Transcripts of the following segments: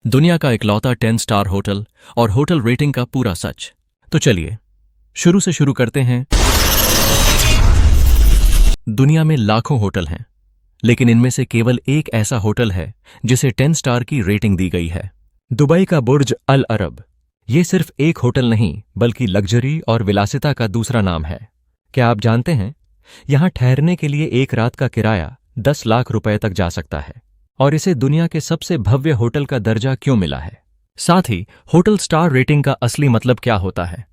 दुनिया का इकलौता 10 स्टार होटल और होटल रेटिंग का पूरा सच। तो चलिए शुरू से शुरू करते हैं। दुनिया में लाखों होटल हैं, लेकिन इनमें से केवल एक ऐसा होटल है जिसे 10 स्टार की रेटिंग दी गई है। दुबई का बुर्ज अल अरब। ये सिर्फ एक होटल नहीं बल्कि लग्जरी और विलासिता का दूसरा नाम है। क्या आप जानते हैं, यहां ठहरने के लिए एक रात का किराया 10 लाख रुपए तक जा सकता है। और इसे दुनिया के सबसे भव्य होटल का दर्जा क्यों मिला है? साथ ही होटल स्टार रेटिंग का असली मतलब क्या होता है?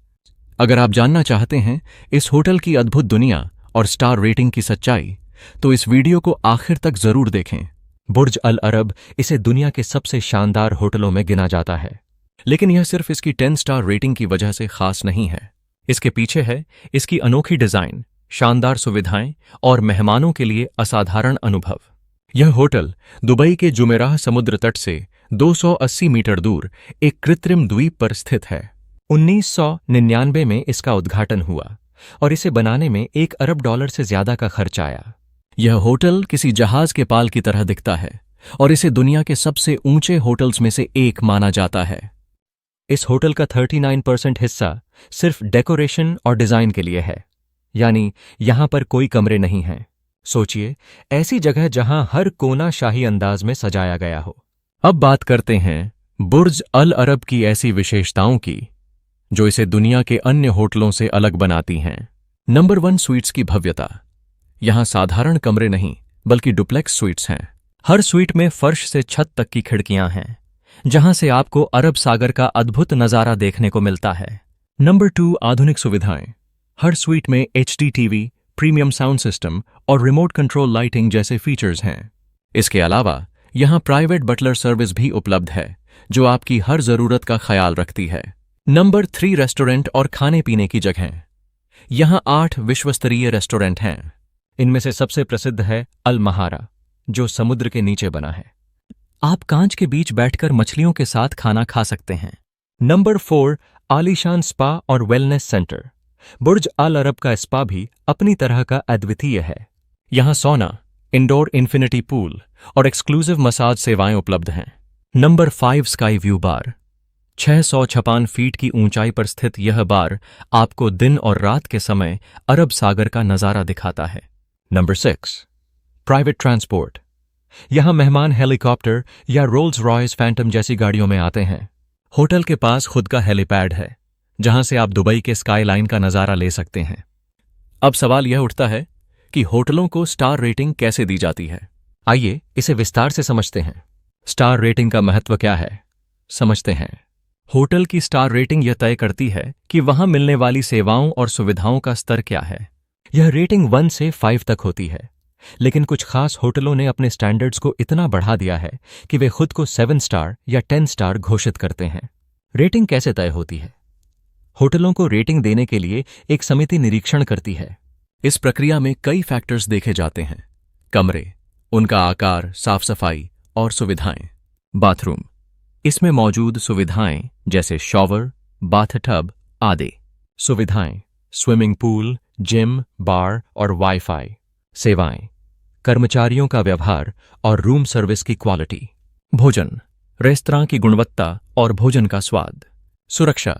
अगर आप जानना चाहते हैं इस होटल की अद्भुत दुनिया और स्टार रेटिंग की सच्चाई, तो इस वीडियो को आखिर तक जरूर देखें। बुर्ज अल अरब इसे दुनिया के सबसे शानदार होटलों में गिना जाता है, लेकिन यह सिर्फ इसकी 10 स्टार रेटिंग की वजह से खास नहीं है। इसके पीछे है इसकी अनोखी डिजाइन, शानदार सुविधाएं और मेहमानों के लिए असाधारण अनुभव। यह होटल दुबई के जुमेराह समुद्र तट से 280 मीटर दूर एक कृत्रिम द्वीप पर स्थित है। 1999 में इसका उद्घाटन हुआ और इसे बनाने में $1 अरब से ज्यादा का खर्च आया। यह होटल किसी जहाज के पाल की तरह दिखता है और इसे दुनिया के सबसे ऊंचे होटल्स में से एक माना जाता है। इस होटल का 39% हिस्सा सिर्फ डेकोरेशन और डिजाइन के लिए है, यानी यहां पर कोई कमरे नहीं हैं। सोचिए, ऐसी जगह जहां हर कोना शाही अंदाज में सजाया गया हो। अब बात करते हैं बुर्ज अल अरब की ऐसी विशेषताओं की जो इसे दुनिया के अन्य होटलों से अलग बनाती हैं। नंबर 1, स्वीट्स की भव्यता। यहां साधारण कमरे नहीं बल्कि डुप्लेक्स स्वीट्स हैं। हर स्वीट में फर्श से छत तक की खिड़कियां हैं, जहां से आपको अरब सागर का अद्भुत नजारा देखने को मिलता है। नंबर 2, आधुनिक सुविधाएं। हर स्वीट में HD TV, premium sound system और रिमोट कंट्रोल लाइटिंग जैसे फीचर्स हैं। इसके अलावा यहां प्राइवेट बटलर सर्विस भी उपलब्ध है, जो आपकी हर जरूरत का ख्याल रखती है। नंबर 3, रेस्टोरेंट और खाने पीने की जगह। यहां 8 विश्वस्तरीय रेस्टोरेंट हैं। इनमें से सबसे प्रसिद्ध है अल महारा, जो समुद्र के नीचे बना है। आप कांच के बीच बैठकर मछलियों के साथ खाना खा सकते हैं। नंबर 4, आलीशान स्पा और वेलनेस सेंटर। बुर्ज अल अरब का स्पा भी अपनी तरह का अद्वितीय है। यहां सोना, इंडोर इन्फिनिटी पूल और एक्सक्लूसिव मसाज सेवाएं उपलब्ध हैं। नंबर 5, स्काई व्यू बार। 656 फीट की ऊंचाई पर स्थित यह बार आपको दिन और रात के समय अरब सागर का नजारा दिखाता है। Number 6, private transport. यहां मेहमान हेलीकॉप्टर या रोल्स रॉयस फैंटम जैसी गाड़ियों में आते हैं। होटल के पास खुद का हेलीपैड है, जहां से आप दुबई के स्काई लाइन का नजारा ले सकते हैं। अब सवाल यह उठता है कि होटलों को स्टार रेटिंग कैसे दी जाती है। आइए इसे विस्तार से समझते हैं। स्टार रेटिंग का महत्व क्या है, समझते हैं। होटल की स्टार रेटिंग यह तय करती है कि वहां मिलने वाली सेवाओं और सुविधाओं का स्तर क्या है। यह रेटिंग 1 से 5 तक होती है, लेकिन कुछ खास होटलों ने अपने स्टैंडर्ड्स को इतना बढ़ा दिया है कि वे खुद को 7 स्टार या 10 स्टार घोषित करते हैं। रेटिंग कैसे तय होती है? होटलों को रेटिंग देने के लिए एक समिति निरीक्षण करती है। इस प्रक्रिया में कई फैक्टर्स देखे जाते हैं: कमरे, उनका आकार, साफ सफाई और सुविधाएं। बाथरूम, इसमें मौजूद सुविधाएं जैसे शॉवर, बाथटब आदि। सुविधाएं, स्विमिंग पूल, जिम, बार और वाईफाई। सेवाएं, कर्मचारियों का व्यवहार और रूम सर्विस की क्वालिटी। भोजन, रेस्तरां की गुणवत्ता और भोजन का स्वाद। सुरक्षा,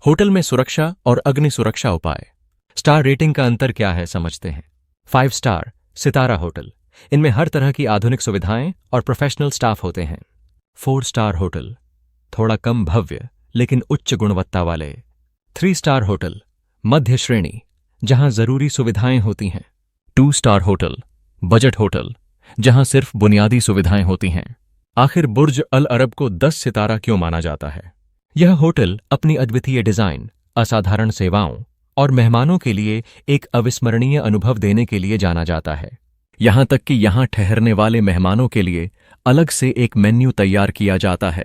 होटल में सुरक्षा और अग्नि सुरक्षा उपाय। स्टार रेटिंग का अंतर क्या है, समझते हैं। 5 स्टार, सितारा होटल। इनमें हर तरह की आधुनिक सुविधाएं और प्रोफेशनल स्टाफ होते हैं। 4 स्टार होटल, थोड़ा कम भव्य लेकिन उच्च गुणवत्ता वाले। 3 स्टार होटल, मध्य श्रेणी, जहां जरूरी सुविधाएं होती हैं। 2 स्टार होटल, बजट होटल, जहां सिर्फ बुनियादी सुविधाएं होती हैं। आखिर बुर्ज अल अरब को 10 सितारा क्यों माना जाता है? यह होटल अपनी अद्वितीय डिजाइन, असाधारण सेवाओं और मेहमानों के लिए एक अविस्मरणीय अनुभव देने के लिए जाना जाता है। यहां तक कि यहां ठहरने वाले मेहमानों के लिए अलग से एक मेन्यू तैयार किया जाता है।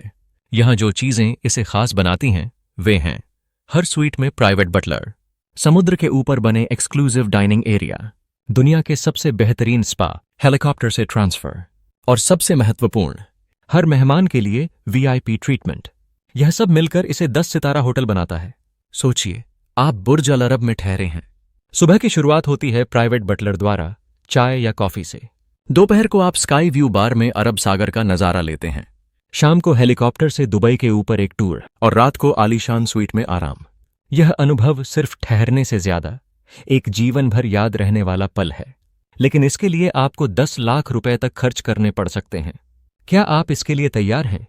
यहां जो चीजें इसे खास बनाती हैं वे हैं: हर स्वीट में प्राइवेट बटलर, समुद्र के ऊपर बने एक्सक्लूसिव डाइनिंग एरिया, दुनिया के सबसे बेहतरीन स्पा, हेलीकॉप्टर से ट्रांसफर, और सबसे महत्वपूर्ण, हर मेहमान के लिए VIP ट्रीटमेंट। यह सब मिलकर इसे 10 सितारा होटल बनाता है। सोचिए, आप बुर्ज अल अरब में ठहरे हैं। सुबह की शुरुआत होती है प्राइवेट बटलर द्वारा चाय या कॉफी से। दोपहर को आप स्काई व्यू बार में अरब सागर का नजारा लेते हैं। शाम को हेलीकॉप्टर से दुबई के ऊपर एक टूर और रात को आलीशान स्वीट में आराम। यह अनुभव सिर्फ ठहरने से ज्यादा एक जीवन भर याद रहने वाला पल है, लेकिन इसके लिए आपको 10 लाख रुपए तक खर्च करने पड़ सकते हैं। क्या आप इसके लिए तैयार हैं?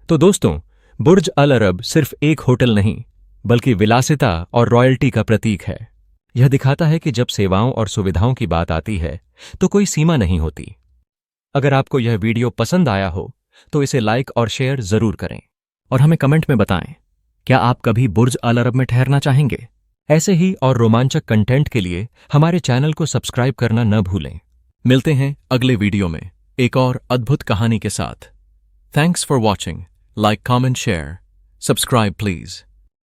तो दोस्तों, बुर्ज अल अरब सिर्फ एक होटल नहीं बल्कि विलासिता और रॉयल्टी का प्रतीक है। यह दिखाता है कि जब सेवाओं और सुविधाओं की बात आती है तो कोई सीमा नहीं होती। अगर आपको यह वीडियो पसंद आया हो तो इसे लाइक और शेयर जरूर करें और हमें कमेंट में बताएं, क्या आप कभी बुर्ज अल अरब में ठहरना चाहेंगे? ऐसे ही और रोमांचक कंटेंट के लिए हमारे चैनल को सब्सक्राइब करना न भूलें। मिलते हैं अगले वीडियो में एक और अद्भुत कहानी के साथ। Thanks for watching. Like, comment, share, subscribe please.